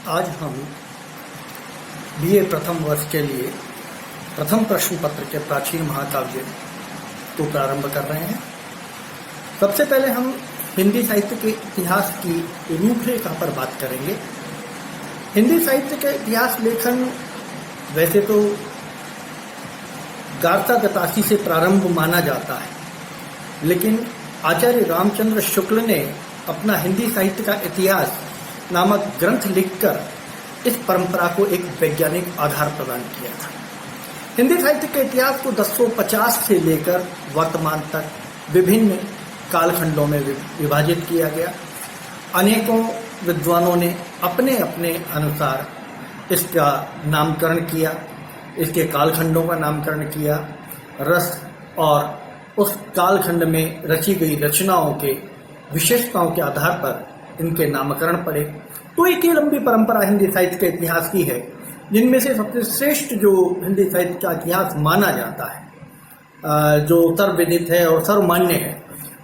आज हम बीए प्रथम वर्ष के लिए प्रथम प्रश्न पत्र के प्राचीन महाकाव्य को प्रारंभ कर रहे हैं। सबसे पहले हम हिंदी साहित्य के इतिहास की रूपरेखा पर बात करेंगे। हिंदी साहित्य के इतिहास लेखन वैसे तो गार्ता गतासी से प्रारंभ माना जाता है, लेकिन आचार्य रामचंद्र शुक्ल ने अपना हिंदी साहित्य का इतिहास नामक ग्रंथ लिखकर इस परंपरा को एक वैज्ञानिक आधार प्रदान किया था। हिंदी साहित्य के इतिहास को 1050 से लेकर वर्तमान तक विभिन्न कालखंडों में विभाजित किया गया। अनेकों विद्वानों ने अपने अपने अनुसार इसका नामकरण किया, इसके कालखंडों का नामकरण किया, रस और उस कालखंड में रची गई रचनाओं के विशेषताओं के आधार पर इनके नामकरण पड़े। तो एक ही लंबी परंपरा हिंदी साहित्य के इतिहास की है, जिनमें से सबसे श्रेष्ठ जो हिंदी साहित्य का इतिहास माना जाता है, जो सर्वविदित है और सर्वमान्य है,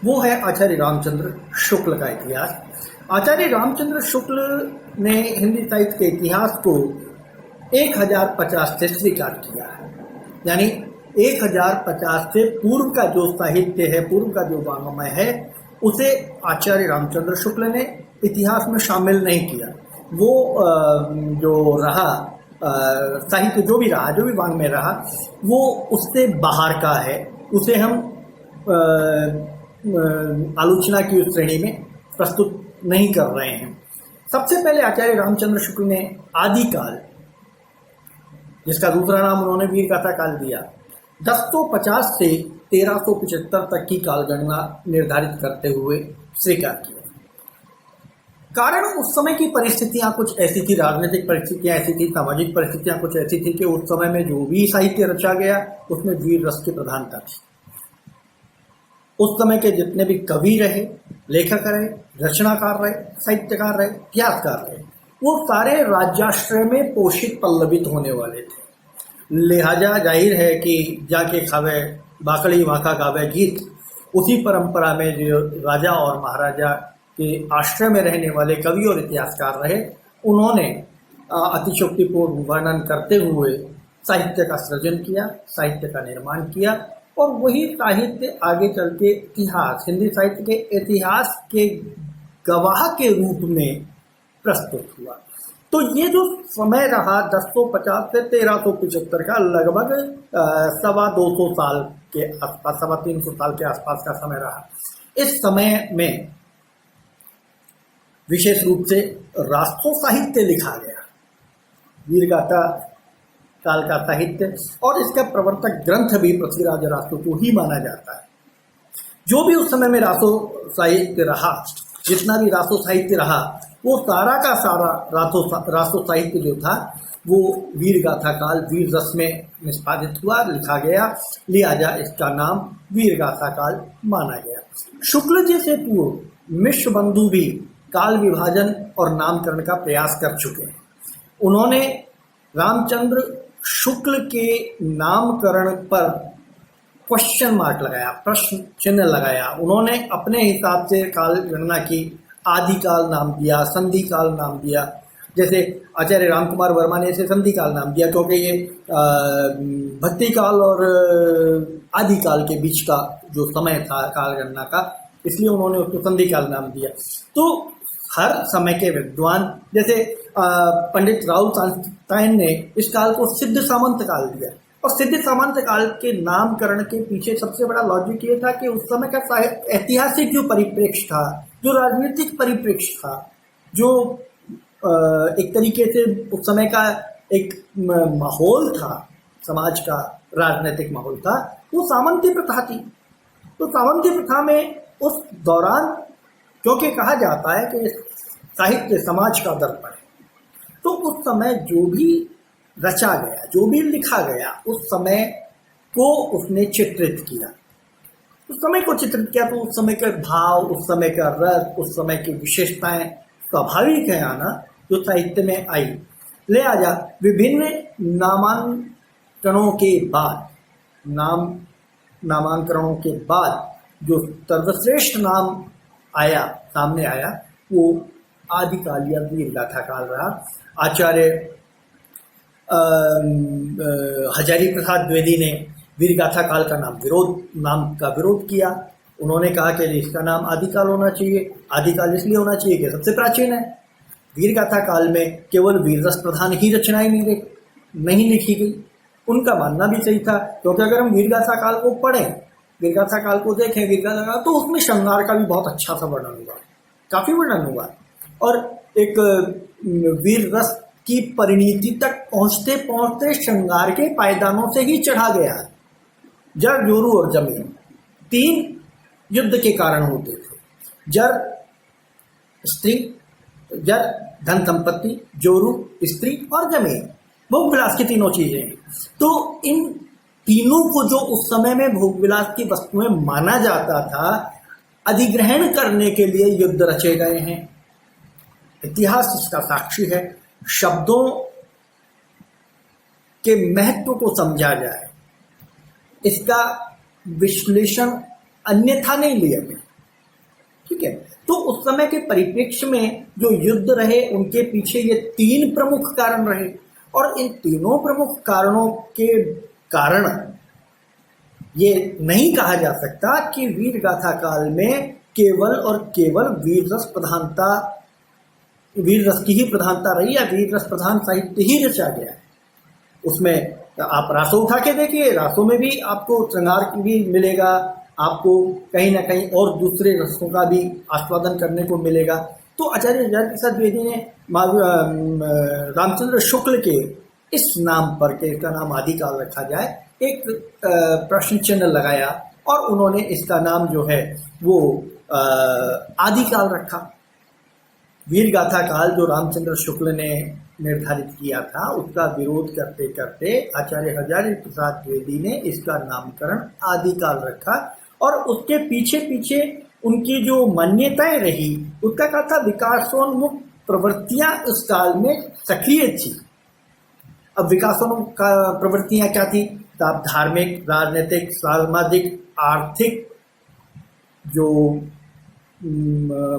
वो है आचार्य रामचंद्र शुक्ल का इतिहास। आचार्य रामचंद्र शुक्ल ने हिंदी साहित्य के इतिहास को 1050 से स्वीकार किया है। यानी 1050 से पूर्व का जो साहित्य है, पूर्व का जो वाङ्मय है, उसे आचार्य रामचंद्र शुक्ल ने इतिहास में शामिल नहीं किया। वो जो रहा साहित्य, जो भी वाङ्मय रहा, वो उससे बाहर का है। उसे हम आलोचना की उस श्रेणी में प्रस्तुत नहीं कर रहे हैं। सबसे पहले आचार्य रामचंद्र शुक्ल ने आदिकाल, जिसका दूसरा नाम उन्होंने वीरगाथा काल दिया, 1050 से 1375 तक की कालगणना निर्धारित करते हुए स्वीकार किया। कारण उस समय की परिस्थितियां कुछ ऐसी थी, राजनीतिक परिस्थितियां ऐसी थी, सामाजिक परिस्थितियां कुछ ऐसी थी कि उस समय में जो भी साहित्य रचा गया उसमें वीर रस की प्रधानता थी। उस समय के जितने भी कवि रहे, लेखक रहे, रचनाकार रहे, साहित्यकार रहे, इतिहासकार रहे, वो सारे राज्याश्रय में पोषित पल्लवित होने वाले थे। लिहाजा जाहिर है कि जाके खावे बाकड़ी वाका गावे गीत, उसी परंपरा में जो राजा और महाराजा के आश्रय में रहने वाले कवि और इतिहासकार रहे, उन्होंने अतिशयोक्तिपूर्ण वर्णन करते हुए साहित्य का सृजन किया, साहित्य का निर्माण किया, और वही साहित्य आगे चल के इतिहास, हिंदी साहित्य के इतिहास के गवाह के रूप में प्रस्तुत हुआ। तो ये जो समय रहा 1050 से 1375 का, लगभग 225 साल के आसपास, 325 साल के आसपास का समय रहा। इस समय में विशेष रूप से राष्ट्र साहित्य लिखा गया, वीरगाथा काल का साहित्य, और इसका प्रवर्तक ग्रंथ भी पृथ्वीराज रासो को ही माना जाता है। जो भी उस समय में रासो साहित्य रहा, जितना भी रासो साहित्य रहा, वो सारा का सारा रासो साहित्य जो था वो वीरगाथा काल, वीर रस में निष्पादित हुआ, लिखा गया। लिहाजा इसका नाम वीरगाथा काल माना गया। शुक्ल जी से पूर्व मिश्र बंधु भी काल विभाजन और नामकरण का प्रयास कर चुके हैं। उन्होंने रामचंद्र शुक्ल के नामकरण पर क्वेश्चन मार्क लगाया, प्रश्न चिन्ह लगाया। उन्होंने अपने हिसाब से काल गणना की, आदिकाल नाम दिया, संधि काल नाम दिया। जैसे आचार्य रामकुमार वर्मा ने इसे संधि काल नाम दिया, क्योंकि ये भक्ति काल और आदिकाल के बीच का जो समय था काल गणना का, इसलिए उन्होंने उसको संधि काल नाम दिया। तो हर समय के विद्वान, जैसे पंडित राहुल सांस्टाइन ने इस काल को सिद्ध सामंत काल दिया, और सिद्ध सामंत काल के नामकरण के पीछे सबसे बड़ा लॉजिक ये था कि उस समय का ऐतिहासिक जो परिप्रेक्ष्य था, जो राजनीतिक परिप्रेक्ष्य था, जो एक तरीके से उस समय का एक माहौल था, समाज का राजनीतिक माहौल था, वो सामंती प्रथा थी। तो सामंती प्रथा में उस दौरान, क्योंकि कहा जाता है कि साहित्य समाज का दर्पण है, तो उस समय जो भी रचा गया, जो भी लिखा गया, उस समय को उसने चित्रित किया। उस समय को चित्रित किया तो उस समय के भाव, उस समय का रस, उस समय की विशेषताएं स्वाभाविक है आना, जो साहित्य में आई। लिहाजा विभिन्न नामांकनों के बाद, नामांकनों के बाद जो सर्वश्रेष्ठ नाम आया, सामने आया, वो आदिकाल या वीर गाथा काल रहा। आचार्य हजारी प्रसाद द्विवेदी ने वीर गाथा काल का नाम का विरोध किया। उन्होंने कहा कि इसका नाम आदिकाल होना चाहिए। आदिकाल इसलिए होना चाहिए कि सबसे प्राचीन है। वीर गाथा काल में केवल वीर रस प्रधान ही रचनाएं नहीं लिखी गई। उनका मानना भी सही था, क्योंकि अगर हम वीर गाथा काल को पढ़ें, वीर गाथा काल को देखें, वीर गाथा काल, तो उसमें श्रृंगार का भी बहुत अच्छा सा वर्णन हुआ, काफी वर्णन हुआ। और एक वीर रस की परिणति तक पहुंचते पहुंचते श्रृंगार के पायदानों से ही चढ़ा गया। जर, जोरू और जमीन 3 युद्ध के कारण होते थे। जर स्त्री, जर धन संपत्ति, जोरू स्त्री और जमीन, भोग विलास की 3 चीजें हैं। तो इन तीनों को जो उस समय में भोग विलास की वस्तुएं माना जाता था, अधिग्रहण करने के लिए युद्ध रचे गए हैं। इतिहास इसका साक्षी है। शब्दों के महत्व को समझा जाए, इसका विश्लेषण अन्यथा नहीं लिया गया, ठीक है। तो उस समय के परिप्रेक्ष्य में जो युद्ध रहे, उनके पीछे ये 3 प्रमुख कारण रहे, और इन तीनों प्रमुख कारणों के कारण ये नहीं कहा जा सकता कि वीर गाथा काल में केवल और केवल वीर रस की ही प्रधानता रही, या वीर रस प्रधान साहित्य ही रचा गया है। उसमें आप रासो उठा के देखिए, रासों में भी आपको श्रृंगार भी मिलेगा, आपको कहीं ना कहीं और दूसरे रसों का भी आस्वादन करने को मिलेगा। तो आचार्य हजारी प्रसाद द्विवेदी ने रामचंद्र शुक्ल के इस नाम पर के इसका नाम आदिकाल रखा जाए, एक प्रश्न चिन्ह लगाया, और उन्होंने इसका नाम जो है वो आदिकाल रखा। वीर गाथा काल जो रामचंद्र शुक्ल ने निर्धारित किया था, उसका विरोध करते करते आचार्य हजारी प्रसाद द्विवेदी ने इसका नामकरण आदिकाल रखा। और उसके पीछे पीछे उनकी जो मान्यताएं रही, उसका कहा था विकासोन्मुख प्रवृत्तियां उस काल में सक्रिय थी। अब विकासोन्मुख प्रवृत्तियां क्या थी? तो आप धार्मिक, राजनीतिक, सामाजिक, आर्थिक जो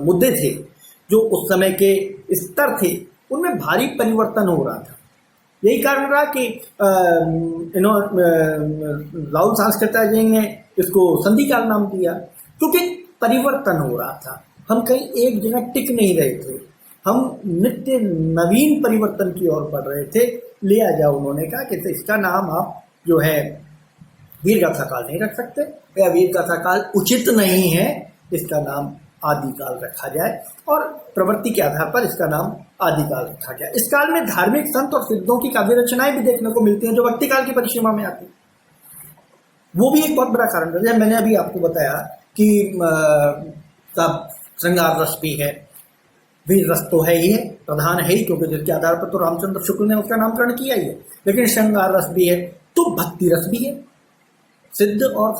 मुद्दे थे, जो उस समय के स्तर थे, उनमें भारी परिवर्तन हो रहा था। यही कारण रहा कि राहुल सांस्कृताचार्य ने इसको संधिकाल नाम दिया, क्योंकि परिवर्तन हो रहा था। हम कहीं एक जगह टिक नहीं रहे थे, हम नित्य नवीन परिवर्तन की ओर बढ़ रहे थे। लिया जाए, उन्होंने कहा कि इसका नाम आप जो है वीर गाथा काल नहीं रख सकते, या वीर गाथा काल उचित नहीं है, इसका नाम आदिकाल रखा जाए, और प्रवृत्ति के आधार पर इसका नाम आदिकाल रखा गया। इस काल में धार्मिक संत और सिद्धों की काव्य रचनाएं भी देखने को मिलती हैं, जो भक्ति काल की परिसीमा में आती, वो भी एक बहुत बड़ा कारण है। मैंने अभी आपको बताया कि श्रृंगार रस भी है, वीर रस तो है ही है, प्रधान है ही, क्योंकि जिसके आधार पर तो रामचंद्र शुक्ल ने उसका नामकरण किया ही है। लेकिन श्रृंगार रस भी है, तो भक्ति रस भी है। सिद्ध और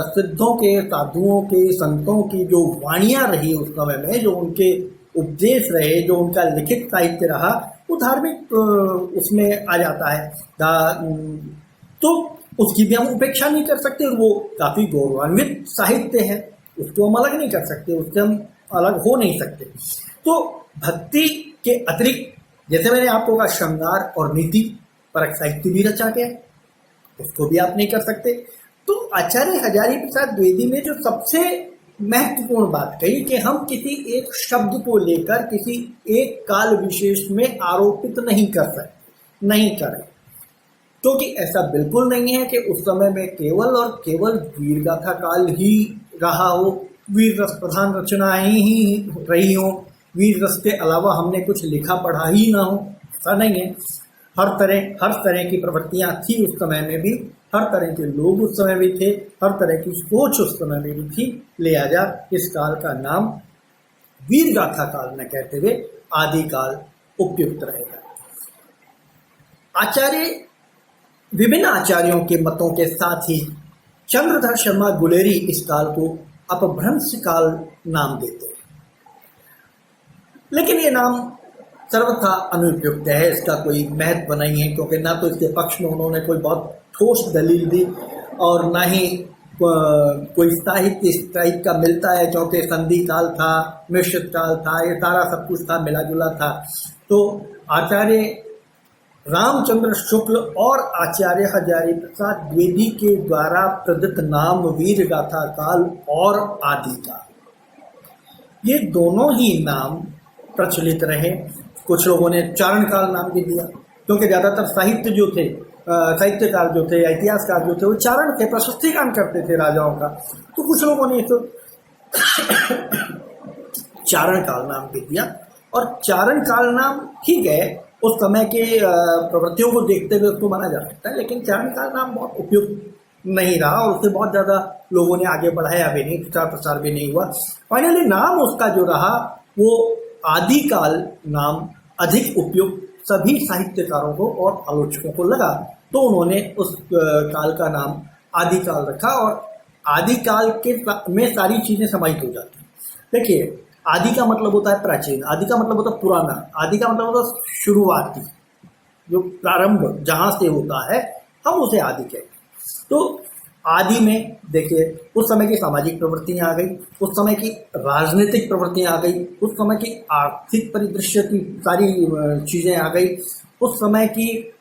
सिद्धों के, साधुओं के, संतों की जो वाणियां रही उस समय में, जो उनके उपदेश रहे, जो उनका लिखित साहित्य रहा, वो धार्मिक उसमें आ जाता है। तो उसकी भी हम उपेक्षा नहीं कर सकते, और वो काफी गौरवान्वित साहित्य है, उसको हम अलग नहीं कर सकते, उससे हम अलग हो नहीं सकते। तो भक्ति के अतिरिक्त, जैसे मैंने आपको कहा, श्रृंगार और नीति परक साहित्य भी रचा गया, उसको भी आप नहीं कर सकते। तो आचार्य हजारी प्रसाद द्विवेदी ने जो सबसे महत्वपूर्ण बात कही कि हम किसी एक शब्द को लेकर किसी एक काल विशेष में आरोपित नहीं कर सकते, नहीं करें, क्योंकि ऐसा बिल्कुल नहीं है कि उस समय में केवल और केवल वीर गाथा काल ही रहा हो, वीर रस प्रधान रचनाएं ही रही हो, वीर रस के अलावा हमने कुछ लिखा पढ़ा ही ना हो, ऐसा नहीं है। हर तरह की प्रवृत्तियां थी उस समय में भी, हर तरह के लोग उस समय भी थे, हर तरह की सोच उस समय में भी थी। लिहाजा इस काल का नाम वीर गाथा काल न कहते हुए आदिकाल उपयुक्त रहेगा। विभिन्न आचार्यों के मतों के साथ ही चंद्रधर शर्मा गुलेरी इस काल को अपभ्रंश काल नाम देते हैं, लेकिन ये नाम सर्वथा अनुपयुक्त है, इसका कोई महत्व नहीं है, क्योंकि ना तो इसके पक्ष में उन्होंने कोई बहुत ठोस दलील दी, और ना ही कोई साहित्य इस टाइप का मिलता है, क्योंकि संधि काल था, मिश्रित काल था, ये सारा सब कुछ था, मिला जुला था। तो आचार्य रामचंद्र शुक्ल और आचार्य हजारी प्रसाद द्विवेदी के द्वारा प्रदत्त नाम वीर गाथा काल और आदि काल, ये दोनों ही नाम प्रचलित रहे। कुछ लोगों ने चारण काल नाम भी दिया, क्योंकि ज़्यादातर साहित्य जो थे, साहित्यकार जो थे, इतिहासकार जो थे, वो चारण थे, प्रशस्तिगान करते थे राजाओं का। तो कुछ लोगों ने तो चारण काल नाम भी दिया, और चारण काल नाम ठीक है, उस समय के प्रवृत्तियों को देखते हुए उसको माना जा सकता है, लेकिन चारण काल नाम बहुत उपयुक्त नहीं रहा और उससे बहुत ज़्यादा लोगों ने आगे बढ़ाया भी नहीं, प्रचार प्रसार भी नहीं हुआ। फाइनली नाम उसका जो रहा वो आदिकाल नाम अधिक उपयुक्त सभी साहित्यकारों को और आलोचकों को लगा, तो उन्होंने उस काल का नाम आदिकाल रखा। और आदिकाल के में सारी चीज़ें समाहित हो जाती हैं। देखिए, आदि का मतलब होता है प्राचीन, आदि का मतलब होता है पुराना, आदि का मतलब होता है शुरुआती, जो प्रारंभ जहाँ से होता है हम उसे आदि कहते हैं। तो आदि में देखिए, उस समय की सामाजिक प्रवृत्तियां आ गई, उस समय की राजनीतिक प्रवृत्तियां आ गई, उस समय की आर्थिक परिदृश्य की सारी चीज़ें आ गई, उस समय की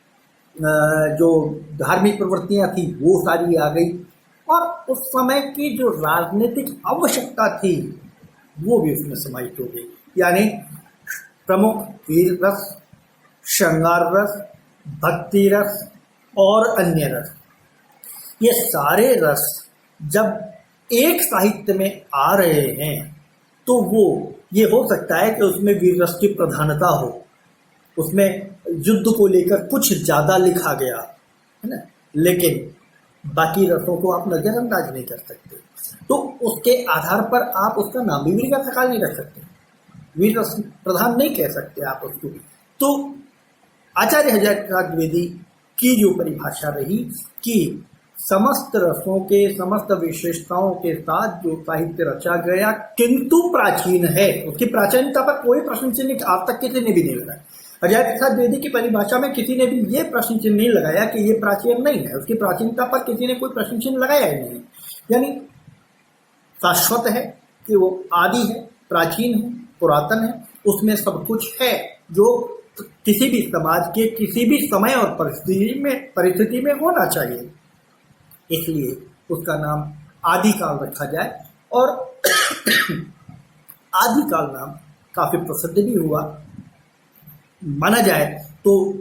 जो धार्मिक प्रवृत्तियां थी वो सारी आ गई, और उस समय की जो राजनीतिक आवश्यकता थी वो भी उसमें समाहित हो गई। यानी प्रमुख वीर रस, श्रृंगार रस, भक्ति रस और अन्य रस, ये सारे रस जब एक साहित्य में आ रहे हैं तो वो ये हो सकता है कि उसमें वीर रस की प्रधानता हो, उसमें युद्ध को लेकर कुछ ज़्यादा लिखा गया है ना, लेकिन बाकी रसों को आप नज़रअंदाज नहीं कर सकते। तो उसके आधार पर आप उसका नाम भी वीर गाथा काल नहीं रख सकते, वीर रस प्रधान नहीं कह सकते आप उसको। तो आचार्य हजारी प्रसाद द्विवेदी की जो परिभाषा रही कि समस्त रसों के, समस्त विशेषताओं के साथ जो साहित्य रचा गया किंतु प्राचीन है, उसकी प्राचीनता पर कोई प्रश्न चिन्ह आज तक किसी ने भी नहीं लगाया। हजारी प्रसाद द्विवेदी की परिभाषा में किसी ने भी ये प्रश्न चिन्ह नहीं लगाया कि ये प्राचीन नहीं है, उसकी प्राचीनता पर किसी ने कोई प्रश्न चिन्ह लगाया ही नहीं। यानी शाश्वत है कि वो आदि है, प्राचीन है, पुरातन है, उसमें सब कुछ है जो किसी भी समाज के किसी भी समय और परिस्थिति में होना चाहिए। इसलिए उसका नाम आदिकाल रखा जाए, और आदिकाल नाम काफ़ी प्रसिद्ध भी हुआ माना जाए। तो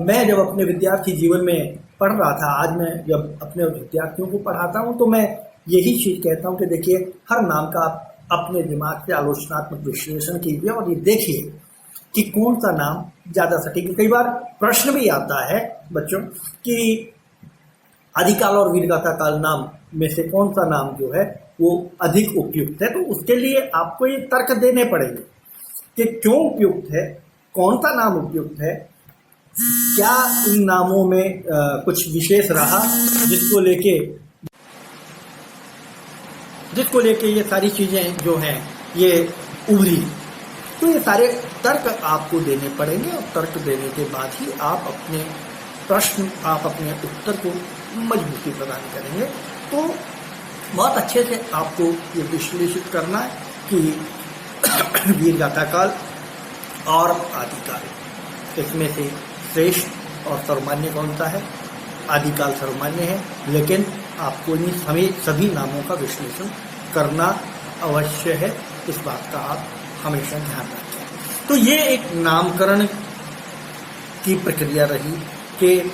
मैं जब अपने विद्यार्थी जीवन में पढ़ रहा था, आज मैं जब अपने विद्यार्थियों को पढ़ाता हूँ तो मैं यही चीज़ कहता हूँ कि देखिए, हर नाम का अपने दिमाग से आलोचनात्मक विश्लेषण कीजिए और ये देखिए कि कौन सा नाम ज़्यादा सटीक है। कई बार प्रश्न भी आता है बच्चों कि आदिकाल और वीर गाथा काल नाम में से कौन सा नाम जो है वो अधिक उपयुक्त है। तो उसके लिए आपको ये तर्क देने पड़ेंगे कि क्यों उपयुक्त है, कौन सा नाम उपयुक्त है, क्या इन नामों में कुछ विशेष रहा जिसको लेके ये सारी चीज़ें जो हैं ये उभरी। तो ये सारे तर्क आपको देने पड़ेंगे, और तर्क देने के बाद ही आप अपने प्रश्न, आप अपने उत्तर को मजबूती प्रदान करेंगे। तो बहुत अच्छे से आपको ये विश्लेषित करना है कि वीर गाथा काल और आदिकाल इसमें से श्रेष्ठ और सर्वमान्य कौन सा है। आदिकाल सर्वमान्य है, लेकिन आपको इन सभी नामों का विश्लेषण करना अवश्य है, इस बात का आप हमेशा ध्यान रखें। तो ये एक नामकरण की प्रक्रिया रही कि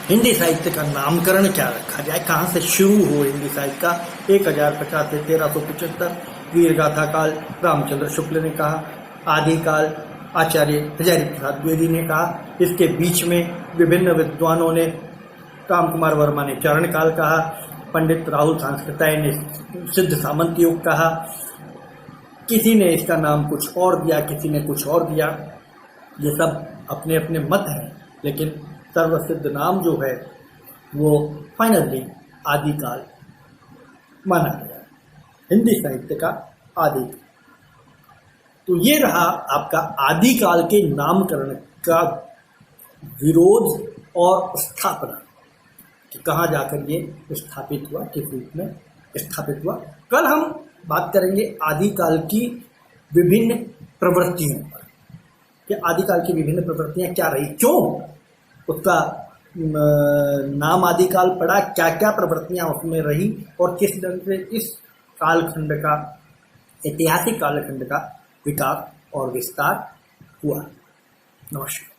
हिंदी साहित्य का नामकरण क्या रखा जाए, कहाँ से शुरू हो हिंदी साहित्य का। 1050 से 1375 वीर गाथा काल रामचंद्र शुक्ल ने कहा, आदिकाल आचार्य हजारी प्रसाद द्विवेदी ने कहा, इसके बीच में विभिन्न विद्वानों ने, राम कुमार वर्मा ने चारण काल कहा, पंडित राहुल सांस्कृताय ने सिद्ध सामंत युग कहा, किसी ने इसका नाम कुछ और दिया, किसी ने कुछ और दिया। ये सब अपने अपने मत हैं, लेकिन सर्वसिद्ध नाम जो है वो फाइनली आदिकाल माना गया, हिंदी साहित्य का आदि। तो ये रहा आपका आदिकाल के नामकरण का विरोध और स्थापना कि कहाँ जाकर ये स्थापित हुआ, किस रूप में स्थापित हुआ। कल हम बात करेंगे आदिकाल की विभिन्न प्रवृत्तियों पर, कि आदिकाल की विभिन्न प्रवृत्तियां क्या रही, क्यों उसका नाम आदिकाल पड़ा, क्या क्या प्रवृत्तियां उसमें रही और किस ढंग से इस कालखंड का, ऐतिहासिक कालखंड का विकास और विस्तार हुआ। नमस्कार।